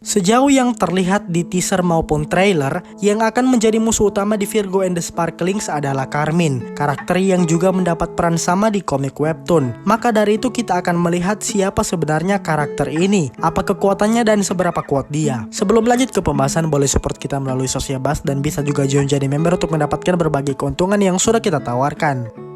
Sejauh yang terlihat di teaser maupun trailer, yang akan menjadi musuh utama di Virgo and the Sparklings adalah Carmine, karakter yang juga mendapat peran sama di komik webtoon. Maka dari itu kita akan melihat siapa sebenarnya karakter ini, apa kekuatannya dan seberapa kuat dia. Sebelum lanjut ke pembahasan, boleh support kita melalui Sosiabas dan bisa juga join jadi member untuk mendapatkan berbagai keuntungan yang sudah kita tawarkan.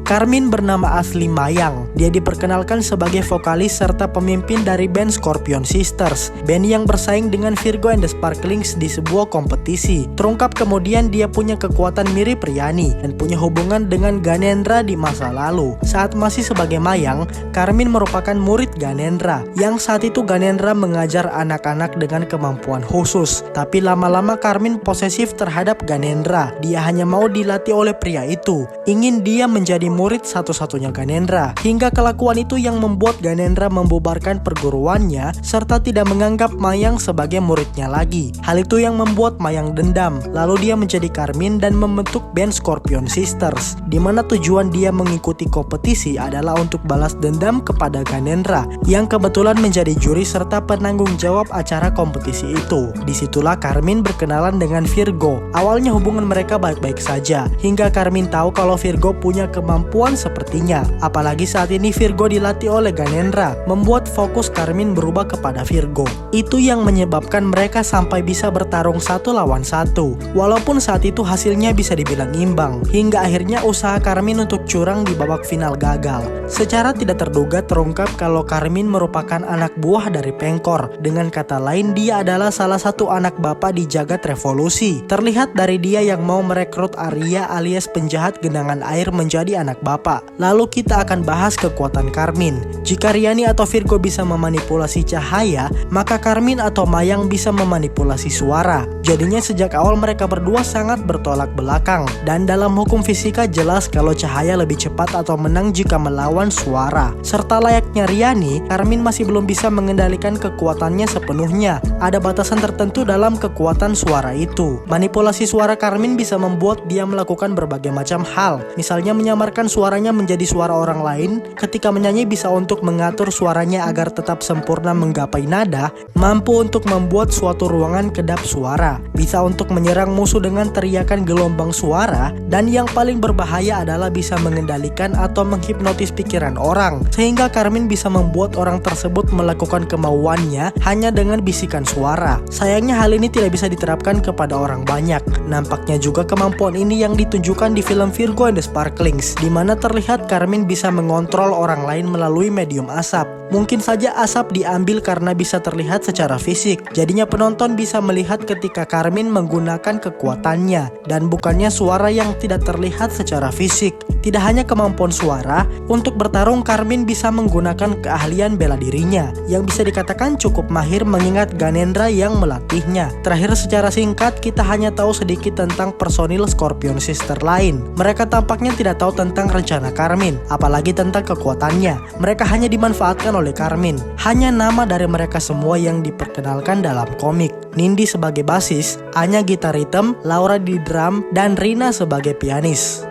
Carmine bernama asli Mayang. Dia diperkenalkan sebagai vokalis serta pemimpin dari band Scorpion Sisters, band yang bersaing dengan Virgo and the Sparklings di sebuah kompetisi. Terungkap kemudian dia punya kekuatan mirip Riani dan punya hubungan dengan Ganendra di masa lalu. Saat masih sebagai Mayang, Carmine merupakan murid Ganendra, yang saat itu Ganendra mengajar anak-anak dengan kemampuan khusus. Tapi lama-lama Carmine posesif terhadap Ganendra. Dia hanya mau dilatih oleh pria itu, ingin dia menjadi murid satu-satunya Ganendra. Hingga kelakuan itu yang membuat Ganendra membubarkan perguruannya serta tidak menganggap Mayang sebagai muridnya lagi. Hal itu yang membuat Mayang dendam. Lalu dia menjadi Carmine dan membentuk band Scorpion Sisters, di mana tujuan dia mengikuti kompetisi adalah untuk balas dendam kepada Ganendra yang kebetulan menjadi juri serta penanggung jawab acara kompetisi itu. Disitulah Carmine berkenalan dengan Virgo. Awalnya hubungan mereka baik-baik saja, hingga Carmine tahu kalau Virgo punya kemampuan sepertinya. Apalagi saat ini Virgo dilatih oleh Ganendra, membuat fokus Carmine berubah kepada Virgo. Itu yang menyebabkan mereka sampai bisa bertarung 1 lawan 1. Walaupun saat itu hasilnya bisa dibilang imbang, hingga akhirnya usaha Carmine untuk curang di babak final gagal. Secara tidak terduga terungkap kalau Carmine merupakan anak buah dari Pengkor. Dengan kata lain, dia adalah salah satu anak bapak di jagat revolusi. Terlihat dari dia yang mau merekrut Arya alias penjahat genangan air menjadi anak bapak. Lalu kita akan bahas kekuatan Carmine. Jika Riani atau Virgo bisa memanipulasi cahaya, maka Carmine atau Mayang bisa memanipulasi suara. Jadinya sejak awal mereka berdua sangat bertolak belakang. Dan dalam hukum fisika jelas kalau cahaya lebih cepat atau menang jika melawan suara. Serta layaknya Riani, Carmine masih belum bisa mengendalikan kekuatannya sepenuhnya. Ada batasan tertentu dalam kekuatan suara itu. Manipulasi suara Carmine bisa membuat dia melakukan berbagai macam hal. Misalnya menyamarkan suaranya menjadi suara orang lain. Ketika menyanyi bisa untuk mengatur suaranya agar tetap sempurna menggapai nada. Mampu untuk membuat suatu ruangan kedap suara. Bisa untuk menyerang musuh dengan teriakan gelombang suara. Dan yang paling berbahaya adalah bisa mengendalikan atau menghipnotis pikiran orang. Sehingga Carmine bisa membuat orang tersebut melakukan kemauannya hanya dengan bisikan suara. Sayangnya hal ini tidak bisa diterapkan kepada orang banyak. Nampaknya juga kemampuan ini yang ditunjukkan di film Virgo and the Sparklings, di mana terlihat Carmine bisa mengontrol orang lain melalui medium asap. Mungkin saja asap diambil karena bisa terlihat secara fisik. Jadinya penonton bisa melihat ketika Carmine menggunakan kekuatannya dan bukannya suara yang tidak terlihat secara fisik. Tidak hanya kemampuan suara, untuk bertarung Carmine bisa menggunakan keahlian bela dirinya yang bisa dikatakan cukup mahir mengingat Ganendra yang melatihnya. Terakhir secara singkat kita hanya tahu sedikit tentang personil Scorpion Sister lain. Mereka tampaknya tidak tahu tentang rencana Carmine, apalagi tentang kekuatannya. Mereka hanya dimanfaatkan oleh Carmine. Hanya nama dari mereka semua yang diperkenalkan dalam komik. Nindi sebagai basis, Anya gitar rhythm, Laura di drum, dan Rina sebagai pianis.